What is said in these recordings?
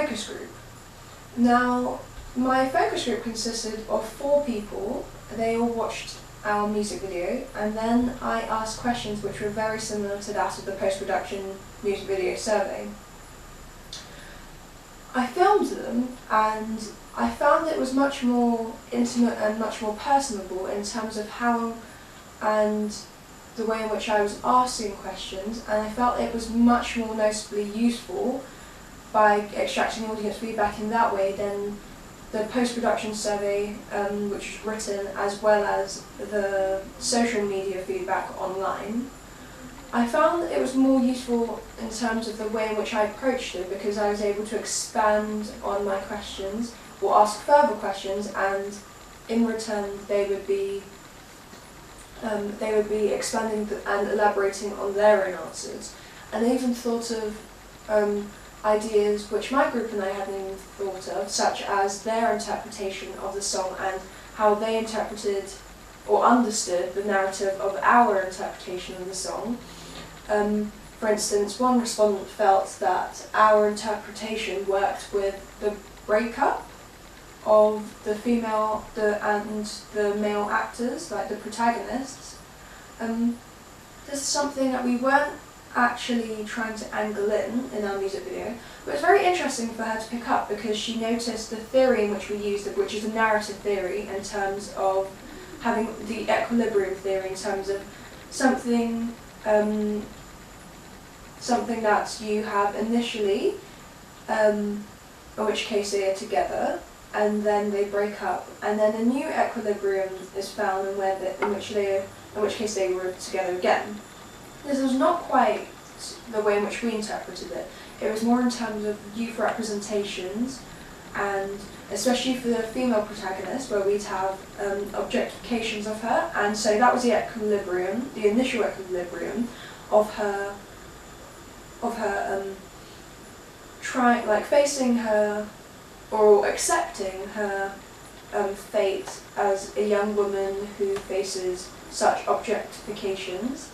focus group. Now, my focus group consisted of 4 people. They all watched our music video, and then I asked questions which were very similar to that of the post-production music video survey. I filmed them, and I found it was much more intimate and much more personable in terms of how and the way in which I was asking questions, and I felt it was much more noticeably useful by extracting audience feedback in that way than the post-production survey, which was written, as well as the social media feedback online. I found it was more useful in terms of the way in which I approached it, because I was able to expand on my questions or ask further questions, and in return they would be expanding and elaborating on their own answers. And they even thought of ideas which my group and I hadn't even thought of, such as their interpretation of the song and how they interpreted or understood the narrative of our interpretation of the song. For instance, one respondent felt that our interpretation worked with the breakup of the female and the male actors, like the protagonists. This is something that we weren't actually trying to angle in our music video, but it was very interesting for her to pick up, because she noticed the theory in which we used it, which is a narrative theory in terms of having the equilibrium theory, in terms of something that you have initially, in which case they are together, and then they break up, and then a new equilibrium is found in which case they were together again. This was not quite the way in which we interpreted it. It was more in terms of youth representations, and especially for the female protagonist, where we'd have objectifications of her, and so that was the equilibrium, the initial equilibrium of her facing her or accepting her fate as a young woman who faces such objectifications.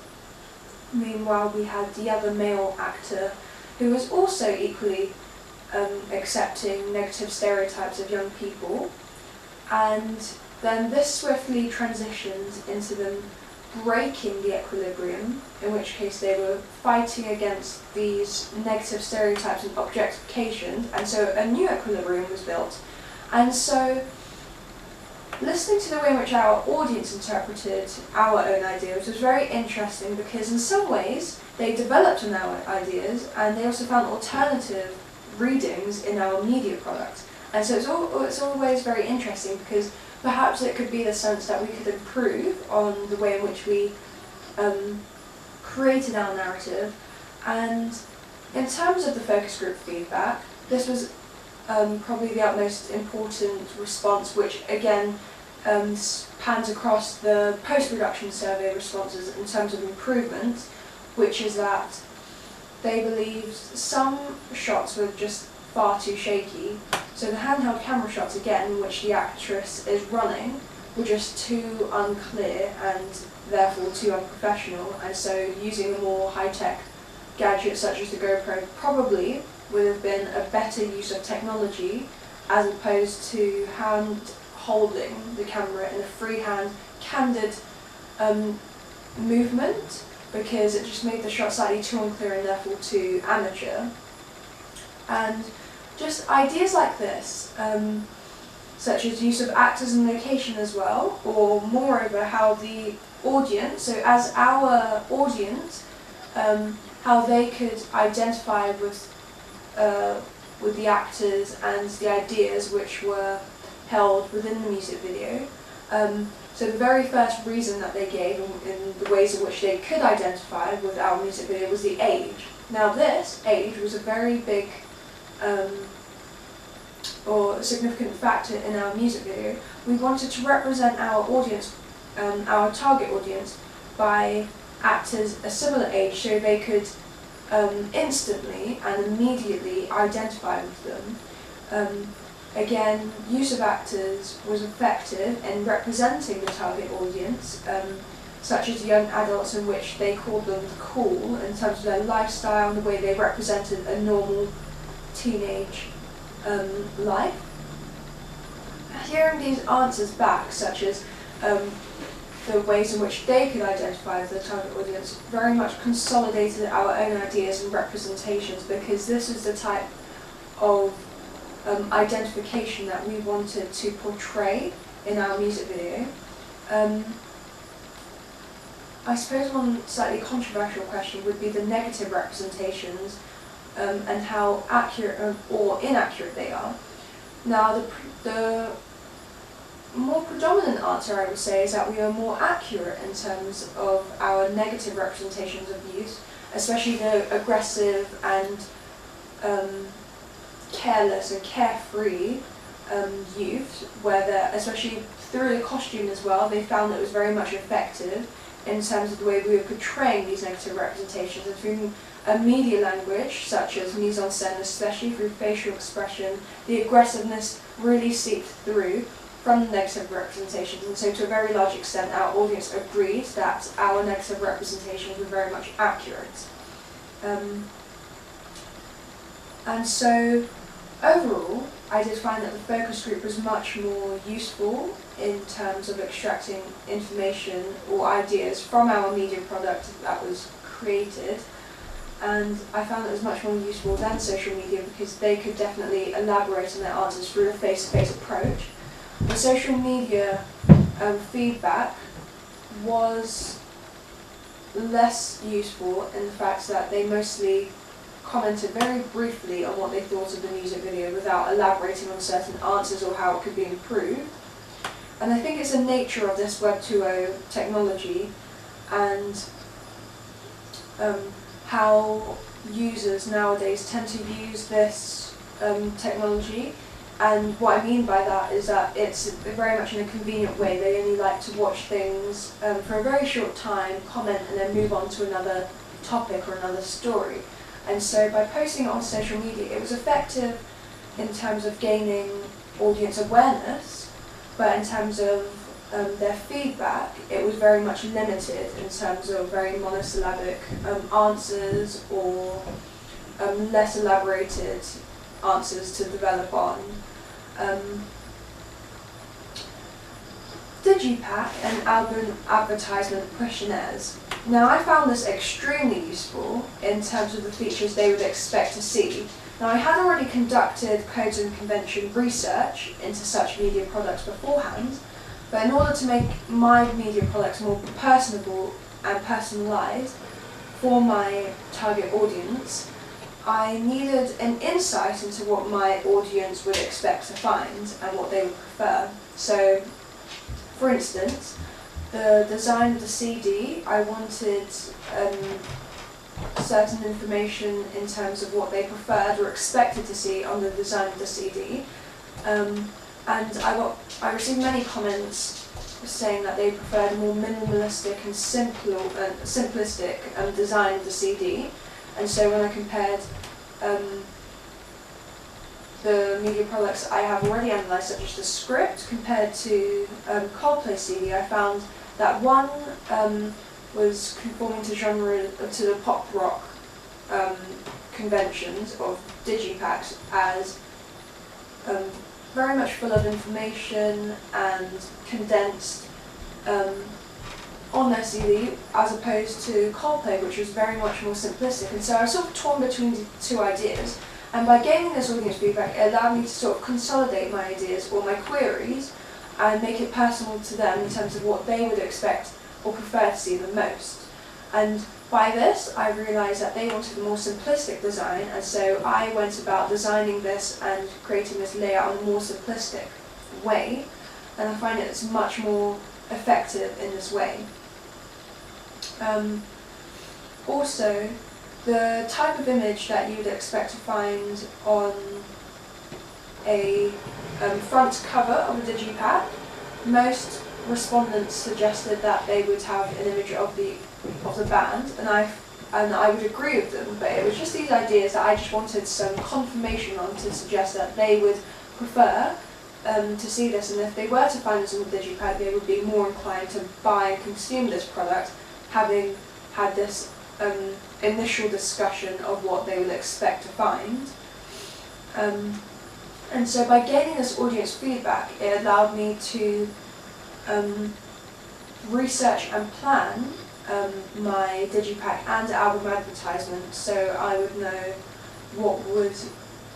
Meanwhile, we had the other male actor who was also equally accepting negative stereotypes of young people, and then this swiftly transitioned into them breaking the equilibrium, in which case they were fighting against these negative stereotypes and objectifications, and so a new equilibrium was built. And so, listening to the way in which our audience interpreted our own ideas was very interesting, because in some ways they developed on our ideas, and they also found alternative readings in our media product. And so it's always very interesting, because perhaps it could be the sense that we could improve on the way in which we created our narrative. And in terms of the focus group feedback, this was probably the utmost important response, which again pans across the post-production survey responses in terms of improvement, which is that they believed some shots were just far too shaky. So the handheld camera shots, again, in which the actress is running, were just too unclear and therefore too unprofessional, and so using a more high-tech gadget such as the GoPro probably would have been a better use of technology, as opposed to hand holding the camera in a freehand, candid movement, because it just made the shot slightly too unclear and therefore too amateur. And just ideas like this, such as use of actors and location as well, or moreover how the audience, so as our audience, how they could identify with the actors and the ideas which were held within the music video. So the very first reason that they gave in the ways in which they could identify with our music video was the age. Now this age was a very big or significant factor in our music video. We wanted to represent our audience, our target audience, by actors a similar age, so they could instantly and immediately identify with them. Again, use of actors was effective in representing the target audience, such as young adults, in which they called them cool in terms of their lifestyle and the way they represented a normal teenage life. Hearing these answers back, such as the ways in which they could identify the target audience, very much consolidated our own ideas and representations, because this is the type of identification that we wanted to portray in our music video. I suppose one slightly controversial question would be the negative representations and how accurate or inaccurate they are. Now, the more predominant answer, I would say, is that we are more accurate in terms of our negative representations of youth, especially the aggressive and careless and carefree youth, where they're, especially through the costume as well, they found that it was very much effective in terms of the way we were portraying these negative representations, and through a media language such as mise-en-scène, especially through facial expression, the aggressiveness really seeped through from the negative representations, and so to a very large extent our audience agreed that our negative representations were very much accurate. And so overall, I did find that the focus group was much more useful in terms of extracting information or ideas from our media product that was created, and I found it was much more useful than social media because they could definitely elaborate on their answers through a face-to-face approach. The social media feedback was less useful in the fact that they mostly commented very briefly on what they thought of the music video without elaborating on certain answers or how it could be improved. And I think it's the nature of this Web 2.0 technology and how users nowadays tend to use this technology. And what I mean by that is that it's very much in a convenient way. They only like to watch things for a very short time, comment, and then move on to another topic or another story. And so by posting it on social media, it was effective in terms of gaining audience awareness, but in terms of their feedback, it was very much limited in terms of very monosyllabic answers or less elaborated answers to develop on. Digipack and album advertisement questionnaires. Now, I found this extremely useful in terms of the features they would expect to see. Now, I had already conducted codes and convention research into such media products beforehand, but in order to make my media products more personable and personalised for my target audience, I needed an insight into what my audience would expect to find and what they would prefer. So, for instance, the design of the CD, I wanted certain information in terms of what they preferred or expected to see on the design of the CD. And I received many comments saying that they preferred a more minimalistic and simplistic design of the CD. And so when I compared the media products I have already analysed, such as the script, compared to Coldplay CD, I found that one was conforming to the pop rock conventions of digipacks as very much full of information and condensed on their CD, as opposed to Coldplay, which was very much more simplistic. And so I was sort of torn between the two ideas, and by gaining this audience feedback, it allowed me to sort of consolidate my ideas or my queries and make it personal to them in terms of what they would expect or prefer to see the most. And by this, I realised that they wanted a more simplistic design, and so I went about designing this and creating this layout in a more simplistic way, and I find it's much more effective in this way. Also, the type of image that you would expect to find on a front cover of a digipack, most respondents suggested that they would have an image of the band, and I would agree with them, but it was just these ideas that I just wanted some confirmation on to suggest that they would prefer to see this, and if they were to find this on the digipack, they would be more inclined to buy and consume this product, having had this initial discussion of what they would expect to find. And so by gaining this audience feedback, it allowed me to research and plan my digipack and album advertisement, so I would know what would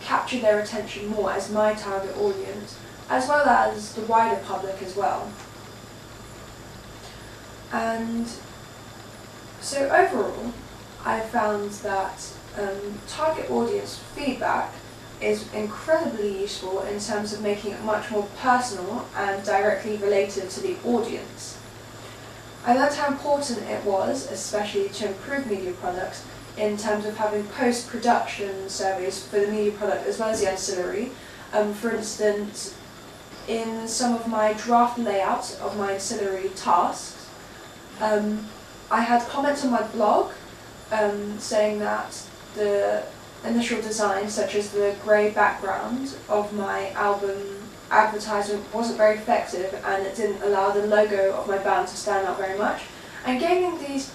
capture their attention more as my target audience, as well as the wider public as well. And so overall, I found that target audience feedback is incredibly useful in terms of making it much more personal and directly related to the audience. I learned how important it was, especially to improve media products, in terms of having post-production surveys for the media product as well as the ancillary. For instance, in some of my draft layouts of my ancillary tasks, I had comments on my blog saying that the initial design, such as the grey background of my album advertisement, wasn't very effective and it didn't allow the logo of my band to stand out very much. And gaining these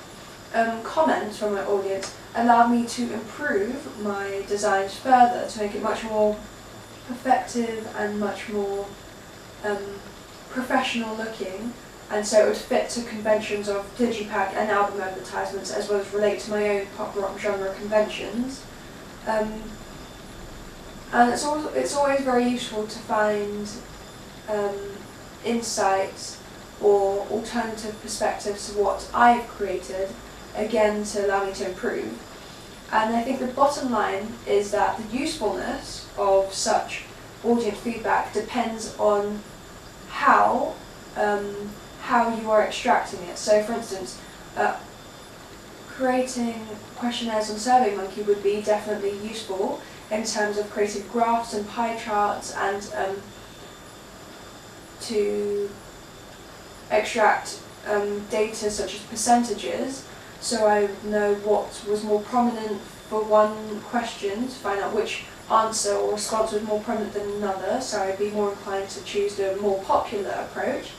comments from my audience allowed me to improve my designs further to make it much more effective and much more professional looking, and so it would fit to conventions of digipack and album advertisements as well as relate to my own pop rock genre conventions. And it's always very useful to find insights or alternative perspectives to what I've created, again to allow me to improve. And I think the bottom line is that the usefulness of such audience feedback depends on how you are extracting it. So for instance, creating questionnaires on SurveyMonkey would be definitely useful in terms of creating graphs and pie charts and to extract data such as percentages, so I would know what was more prominent for one question to find out which answer or response was more prominent than another, so I'd be more inclined to choose the more popular approach.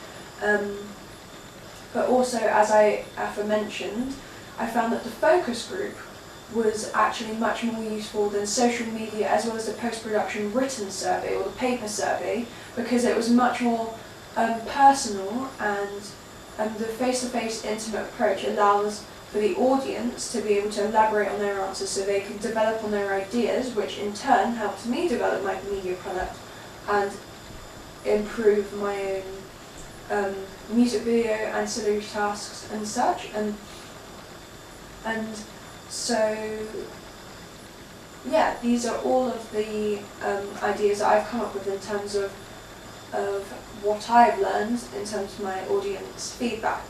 But also, as I aforementioned, I found that the focus group was actually much more useful than social media as well as the post-production written survey or the paper survey, because it was much more personal, and the face-to-face intimate approach allows for the audience to be able to elaborate on their answers so they can develop on their ideas, which in turn helps me develop my media product and improve my own music video, ancillary tasks and such. And so, yeah, these are all of the ideas that I've come up with in terms of what I've learned in terms of my audience feedback.